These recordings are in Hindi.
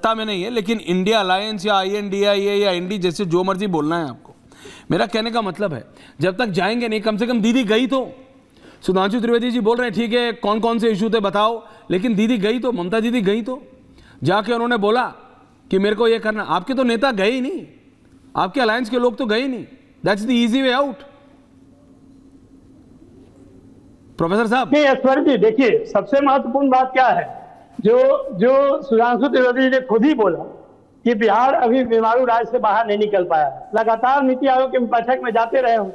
सत्ता में नहीं है, लेकिन इंडिया अलायंस या INDIA या इंडी जैसे जो मर्जी बोलना है आपको, मेरा कहने का मतलब है जब तक जाएंगे नहीं, कम से कम दीदी गई तो। सुधांशु त्रिवेदी जी बोल रहे हैं ठीक है कौन कौन से इशू थे बताओ, लेकिन दीदी गई तो, ममता दीदी गई तो, जाके उन्होंने बोला कि मेरे को ये करना। आपके तो नेता गए ही नहीं, आपके अलायंस के लोग तो गए ही नहीं। That's the easy way out. Professor साहब नहीं ऐश्वर्य जी, देखिए सबसे महत्वपूर्ण बात क्या है, जो सुधांशु त्रिवेदी जी ने खुद ही बोला कि बिहार अभी बीमारू राज्य से बाहर नहीं निकल पाया। लगातार नीति आयोग की बैठक में जाते रहे हूं,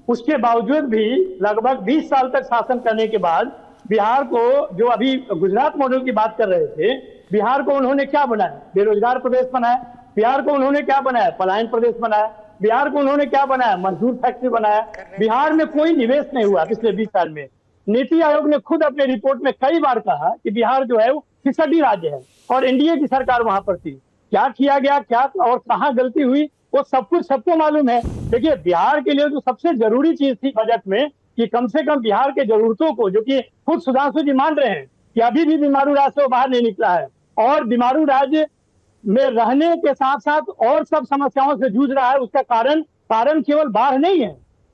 उसके बावजूद भी लगभग 20 साल तक शासन करने के बाद बिहार को, जो अभी गुजरात मॉडल की बात कर रहे थे, बिहार को उन्होंने क्या बनाया? बेरोजगार प्रदेश बनाया। बिहार को उन्होंने क्या बनाया? पलायन प्रदेश बनाया। बिहार को उन्होंने क्या बनाया? मजदूर फैक्ट्री बनाया। बिहार में कोई निवेश नहीं हुआ पिछले 20 साल में। नीति आयोग ने खुद अपने रिपोर्ट में कई बार कहा कि बिहार जो है वो फिसडी राज्य है और एनडीए की सरकार वहां पर थी। क्या किया गया, क्या और कहां गलती हुई, वो सब कुछ सबको मालूम है। देखिए बिहार के लिए जो सबसे जरूरी चीज थी बजट में कि कम से कम बिहार के जरूरतों को, जो कि खुद सुधांशु जी मान रहे हैं कि अभी भी बीमारू राज्य से बाहर नहीं निकला है और बीमारू राज्य में रहने के साथ साथ और सब समस्याओं से जूझ रहा है, उसका कारण केवल बाढ़ नहीं है,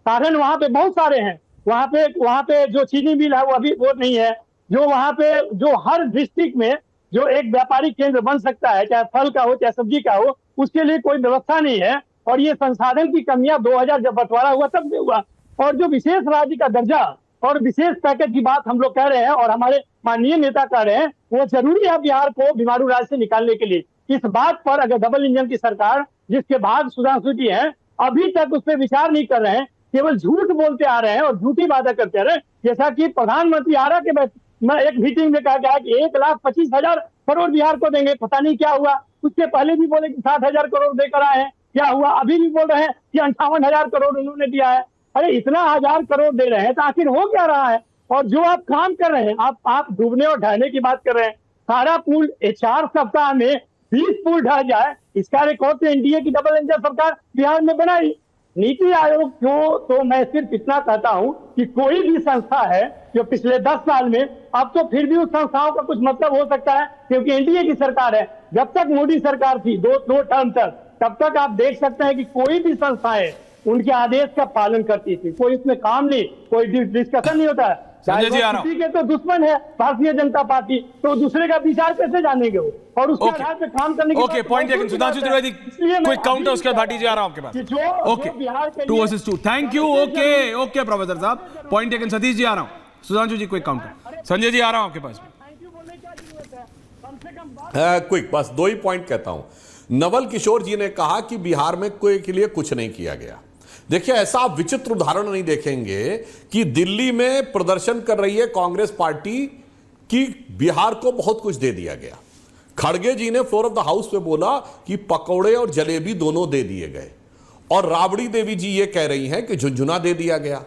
कारण वहां पे बहुत सारे हैं। वहां पे जो चीनी मिल है वो अभी वो नहीं है, जो वहां पे जो हर डिस्ट्रिक्ट में जो एक व्यापारिक केंद्र बन सकता है, चाहे फल का हो चाहे सब्जी का हो, उसके लिए कोई व्यवस्था नहीं है। और ये संसाधन की कमियां 2000 जब बंटवारा हुआ तब से हुआ। और जो विशेष राज्य का दर्जा और विशेष पैकेज की बात हम लोग कह रहे हैं और हमारे माननीय नेता कह रहे हैं, वो जरूरी है बिहार को बीमारू राज्य से निकालने के लिए। इस बात पर अगर डबल इंजन की सरकार, जिसके बाद सुधांशु जी हैं, अभी तक उस पर विचार नहीं कर रहे हैं, केवल झूठ बोलते आ रहे हैं और झूठी वादा करते आ रहे हैं। जैसा कि प्रधानमंत्री आरा के मैं एक मीटिंग में कहा गया कि 1,25,000 करोड़ बिहार को देंगे, पता नहीं क्या हुआ। उसके पहले भी बोले कि 60,000 करोड़ देकर आए हैं, क्या हुआ? अभी भी बोल रहे हैं कि 58,000 करोड़ उन्होंने दिया है। अरे इतना 1,000 करोड़ दे रहे हैं तो आखिर हो क्या रहा है? और जो आप काम कर रहे हैं, आप डूबने और ढहने की बात कर रहे हैं। सारा पुल 4 सप्ताह में 20 पुल ढह जाए, इसका रिकॉर्ड तो एनडीए की डबल इंजन सरकार बिहार में बनाई। नीति आयोग को तो मैं सिर्फ इतना कहता हूं कि कोई भी संस्था है जो पिछले 10 साल में, अब तो फिर भी उस संस्थाओं का कुछ मतलब हो सकता है क्योंकि एनडीए की सरकार है। जब तक मोदी सरकार थी दो टर्म तक, तब तक आप देख सकते हैं कि कोई भी संस्थाएं उनके आदेश का पालन करती थी। कोई इसमें काम नहीं, कोई डिस्कशन नहीं होता है। किसी के तो दुश्मन है भारतीय जनता पार्टी, तो दूसरे का विचार कैसे जानेंगे वो, और उसके आधार पे काम करने की। Okay point taken. Sudhanshu Trivedi quick counter, उसके बाद भाटी जी आ रहा हूं आपके पास। Okay 2 versus 2, thank you. Okay professor साहब, पॉइंट टेकन। सतीश जी आ रहा हूं, सुधांशु जी क्विक काउंटर, संजय जी आ रहा हूं आपके पास। क्विक, बस 2 ही पॉइंट कहता हूं। नवल किशोर जी ने कहा कि बिहार में कोई के लिए कुछ नहीं किया गया। देखिए ऐसा आप विचित्र उदाहरण नहीं देखेंगे कि दिल्ली में प्रदर्शन कर रही है कांग्रेस पार्टी कि बिहार को बहुत कुछ दे दिया गया। खड़गे जी ने फ्लोर ऑफ द हाउस पे बोला कि पकौड़े और जलेबी दोनों दे दिए गए, और राबड़ी देवी जी ये कह रही हैं कि झुंझुना दे दिया गया।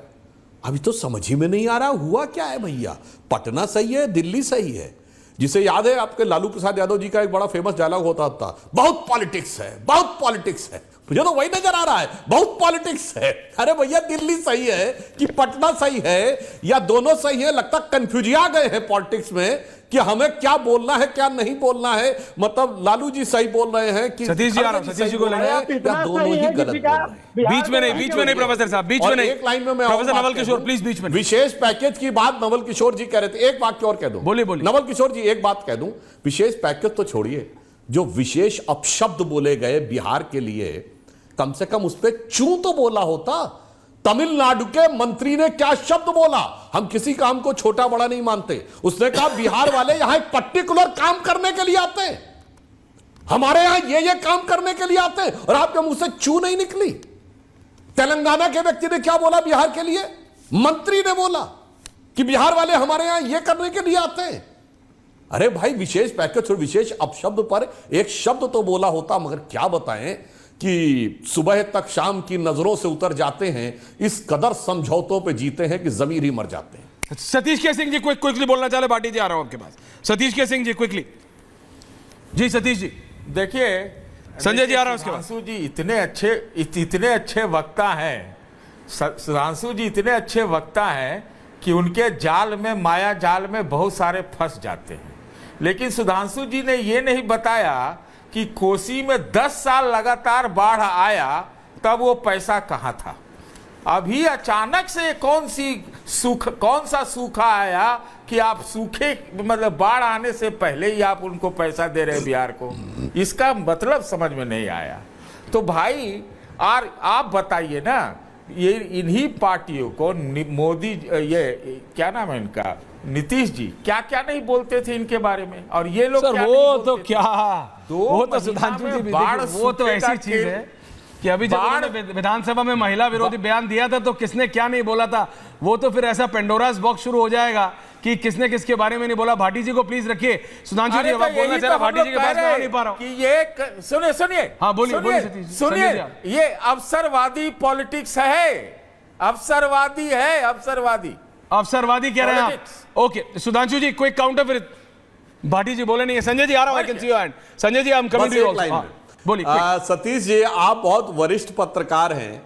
अभी तो समझ ही में नहीं आ रहा हुआ क्या है भैया। पटना सही है, दिल्ली सही है। जिसे याद है आपके लालू प्रसाद यादव जी का एक बड़ा फेमस डायलॉग होता था, बहुत पॉलिटिक्स है, बहुत पॉलिटिक्स है। मुझे तो वही नजर आ रहा है, बहुत पॉलिटिक्स है। अरे भैया दिल्ली सही है कि पटना सही है या दोनों सही है? लगता कंफ्यूजिया गए हैं पॉलिटिक्स में कि हमें क्या बोलना है क्या नहीं बोलना है। मतलब लालू जी सही बोल रहे हैं कि सतीश जी आ रहा हूं, सतीश जी को लेंगे, या दोनों ही गलत बोल रहे हैं। बीच में नहीं प्रोफेसर साहब, बीच में नहीं। एक लाइन में मैं प्रोफेसर नवल किशोर प्लीज बीच में। विशेष पैकेज की बात नवल किशोर जी कह रहे थे, एक वाक्य और कह दूं। बोलिए। नवल किशोर जी एक बात कह दूं, विशेष पैकेज तो छोड़िए, जो विशेष अपशब्द बोले गए बिहार के लिए, कम से कम उस पर चूं तो बोला होता। तमिलनाडु के मंत्री ने क्या शब्द बोला? हम किसी काम को छोटा बड़ा नहीं मानते। उसने कहा बिहार वाले यहां एक पर्टिकुलर काम करने के लिए आते हैं, हमारे यहां ये काम करने के लिए आते हैं, और आपके मुंह से चू नहीं निकली। तेलंगाना के व्यक्ति ने क्या बोला बिहार के लिए? मंत्री ने बोला कि बिहार वाले हमारे यहां ये करने के लिए आते हैं। अरे भाई विशेष पैकेज और विशेष अपशब्द पर एक शब्द तो बोला होता। मगर क्या बताएं कि सुबह तक शाम की नजरों से उतर जाते हैं, इस कदर समझौतों पे जीते हैं कि जमीर ही मर जाते हैं। सतीश के सिंह जी क्विकली बोलना चाहे, भाटी जी आ रहा हूं आपके पास। सतीश के सिंह जी क्विकली जी। सतीश जी देखिए, संजय जी आ रहा हूं उसके बाद। सुधांशु जी इतने अच्छे वक्ता हैं, सुधांशु जी इतने अच्छे वक्ता हैं कि उनके जाल में, माया जाल में बहुत सारे फंस जाते हैं। लेकिन सुधांशु जी ने ये नहीं बताया कि कोसी में 10 साल लगातार बाढ़ आया, तब वो पैसा कहाँ था। अभी अचानक से कौन सा सूखा आया कि आप सूखे, मतलब बाढ़ आने से पहले ही आप उनको पैसा दे रहे हैं बिहार को। इसका मतलब समझ में नहीं आया। तो भाई और आप बताइए ना, ये इन्हीं पार्टियों को मोदी, ये क्या नाम है इनका, नीतीश जी, क्या क्या नहीं बोलते थे इनके बारे में, और ये लोग सर क्या वो नहीं तो बोलते क्या, दो वो तो महीना सुधांशु में जी भी बाढ़ देखिए, वो तो सूखे ऐसी का चीज खेल। है कि अभी जब बाढ़- उन्होंने विधानसभा में महिला विरोधी बयान दिया था तो किसने क्या नहीं बोला था, वो तो फिर ऐसा पेंडोरास बॉक्स शुरू हो जाएगा कि किसने किसके बारे में नहीं बोला। भाटी जी को प्लीज रखिए। सुधांशु जी अरे अब तो आप बोलना यही चाह रहे, तो भाटी हम जी लोग के पास कह मैं आ रहे नहीं पा रहा हूं। कि ये सुनिए सुनिए, हाँ, बोलिए, सुनिए, बोलिए सतीश जी, सुनिए, संजय जी। ये अवसरवादी पॉलिटिक्स है, अवसरवादी है, अवसरवादी अवसरवादी कह रहे हैं आप। Politics। Okay Sudhanshu ji, quick counter फिर भाटी जी बोले नहीं है। संजय जी आ रहा हूं, I can see your hand. Sanjay ji I am coming बस टू यू एक लाइन आल्सो। में। बोलिए quick। सतीश जी, आप बहुत वरिष्ठ पत्रकार हैं।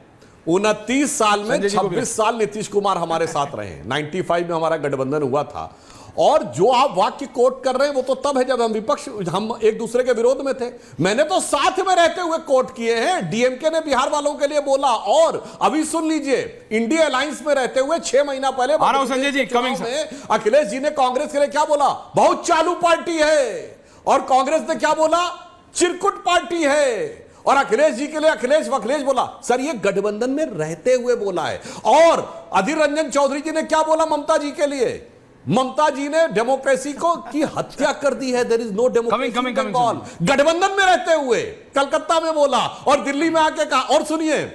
29 साल में संजय जी को भी 26 साल नीतीश कुमार हमारे साथ रहे हैं। 95 में हमारा गठबंधन हुआ था। और जो आप वाक्य कोट कर रहे हैं वो तो तब है जब हम एक दूसरे के विरोध में थे। मैंने तो साथ में रहते हुए कोट किए हैं। डीएमके ने बिहार वालों के लिए बोला, और अभी सुन लीजिए, इंडिया अलायंस में रहते हुए 6 महीना पहले आ रहा हूं संजय जी, चुनाव coming, में अखिलेश जी ने कांग्रेस के लिए क्या बोला, बहुत चालू पार्टी है। और कांग्रेस ने क्या बोला, चिरकुट पार्टी है। और अखिलेश जी के लिए अखिलेश बोला। सर ये गठबंधन में रहते हुए बोला है। और अधीर रंजन चौधरी जी ने क्या बोला ममता जी के लिए, ममता जी ने डेमोक्रेसी को की हत्या कर दी है, there is no democracy in Bengal. गठबंधन में रहते हुए कलकत्ता में बोला और दिल्ली में आके कहा। और सुनिए,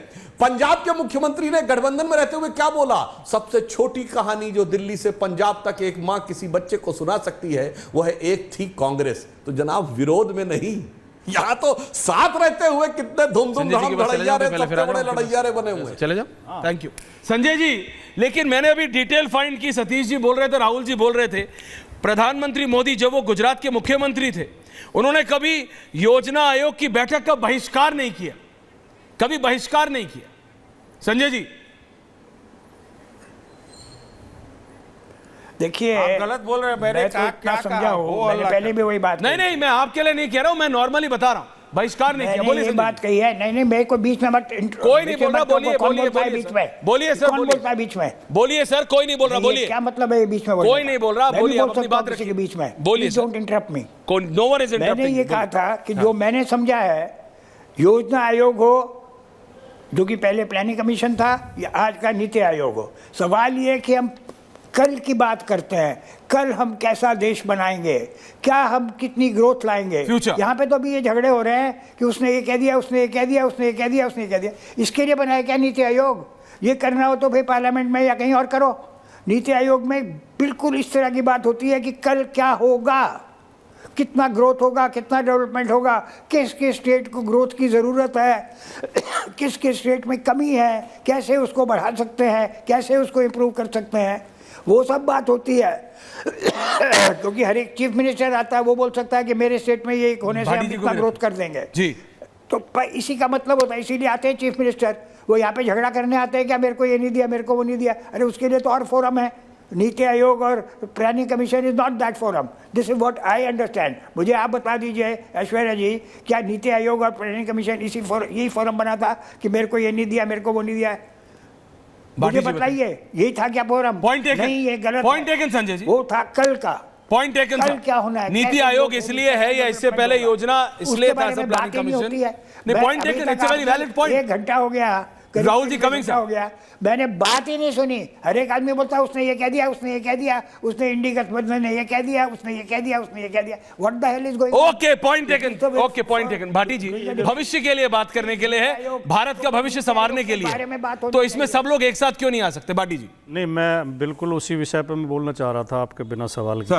पंजाब के मुख्यमंत्री ने गठबंधन में रहते हुए क्या बोला, सबसे छोटी कहानी जो दिल्ली से पंजाब तक एक मां किसी बच्चे को सुना सकती है वो है, एक थी कांग्रेस। तो जनाब विरोध में नहीं, यहां तो साथ रहते हुए कितने धूमधूम लड़ैयारे बने हुए। चले जाओ, थैंक यू संजय जी। लेकिन मैंने अभी डिटेल फाइंड की, सतीश जी बोल रहे थे, राहुल जी बोल रहे थे, प्रधानमंत्री मोदी जब वो गुजरात के मुख्यमंत्री थे, उन्होंने कभी योजना आयोग की बैठक का बहिष्कार नहीं किया, कभी बहिष्कार नहीं किया। संजय जी देखिए, आप गलत बोल रहे हैं। मैंने मैं तो कहा इतना क्या समझा कहा, हूं, वो मैंने अल्लाह पहले का- भी वही बात नहीं कही। नहीं, मैं आपके लिए नहीं कह रहा हूं, मैं नॉर्मली बता रहा हूं, बहिष्कार नहीं किया। मैंने बोलिए ये संजय बात जी। कही है। नहीं मेरे को बीच में मत कोई नहीं बोल रहा, बोलिए कौन बोलिए बोलता है बोलिए बीच सर। में? बोलिए सर, कौन बोलिए। बोलता है बीच में? बोलिए सर, कोई नहीं बोल रहा, बोलिए। क्या मतलब है बीच में बोलने कोई का? नहीं बोल रहा, मैं भी बोलिए, बोल आप अपनी सकता हूं बात किसी के रखिए। बीच में। बोलिए sir. Don't interrupt me. No one is मैंने ये कहा था कि जो मैंने समझा है, योजना आयोग हो, जो कि पहले प्लानिंग कमीशन था, या आज का नीति आयोग हो, सवाल ये कि हम कल की बात करते हैं, कल हम कैसा देश बनाएंगे, क्या हम कितनी ग्रोथ लाएंगे। Future। यहाँ पे तो अभी ये झगड़े हो रहे हैं कि उसने ये कह दिया, उसने ये कह दिया, उसने ये कह दिया, उसने ये कह दिया। इसके लिए बनाया क्या नीति आयोग? ये करना हो तो भाई पार्लियामेंट में या कहीं और करो। नीति आयोग में बिल्कुल इस तरह की बात होती है कि कल क्या होगा, कितना ग्रोथ होगा, कितना डेवलपमेंट होगा, किस किस स्टेट को ग्रोथ की ज़रूरत है, किस किस स्टेट में कमी है, कैसे उसको बढ़ा सकते हैं, कैसे उसको इम्प्रूव कर सकते हैं, वो सब बात होती है। क्योंकि हर एक चीफ मिनिस्टर आता है, वो बोल सकता है कि मेरे स्टेट में ये होने से भाटी हम जी को इतना भी ग्रोथ कर देंगे। जी तो इसी का मतलब होता है, इसीलिए आते हैं चीफ मिनिस्टर। वो यहाँ पे झगड़ा करने आते हैं, क्या मेरे को ये नहीं दिया, मेरे को वो नहीं दिया। अरे उसके लिए तो और फोरम है। नीति आयोग और planning commission is not that forum. This is what I understand. मुझे आप बता दीजिए ऐश्वर्या जी, क्या नीति आयोग और प्लानिंग कमीशन यही फोरम बना था कि मेरे को ये नहीं दिया, मेरे को वो नहीं दिया? मुझे बताइए, यही था क्या फोरम? पॉइंट टेकन, नहीं, ये गलत पॉइंट है। टेकन संजय जी, वो था कल का। Point taken. कल क्या होना है? नीति कैसे आयोग लोग इसलिए है या इससे पहले योजना इसलिए था, सब प्लानिंग कमीशन नहीं। Point taken, it's a very valid point. 1 घंटा हो गया, राहुल जी कमिंग हो गया, मैंने बात ही नहीं सुनी। हर एक आदमी बोलता है उसने ये कह दिया, उसने ये कह दिया, उसने इंडी गठबंधन ने ये कह दिया, उसने ये कह दिया, उसने ये कह दिया। What the hell is going? Okay, point taken, okay point taken. Bhati ji भविष्य के लिए बात करने के लिए है, भारत का भविष्य संवारने के लिए, तो इसमें सब लोग एक साथ क्यों नहीं आ सकते? भाटी जी नहीं, मैं बिल्कुल उसी विषय पर मैं बोलना चाह रहा था आपके बिना सवाल के।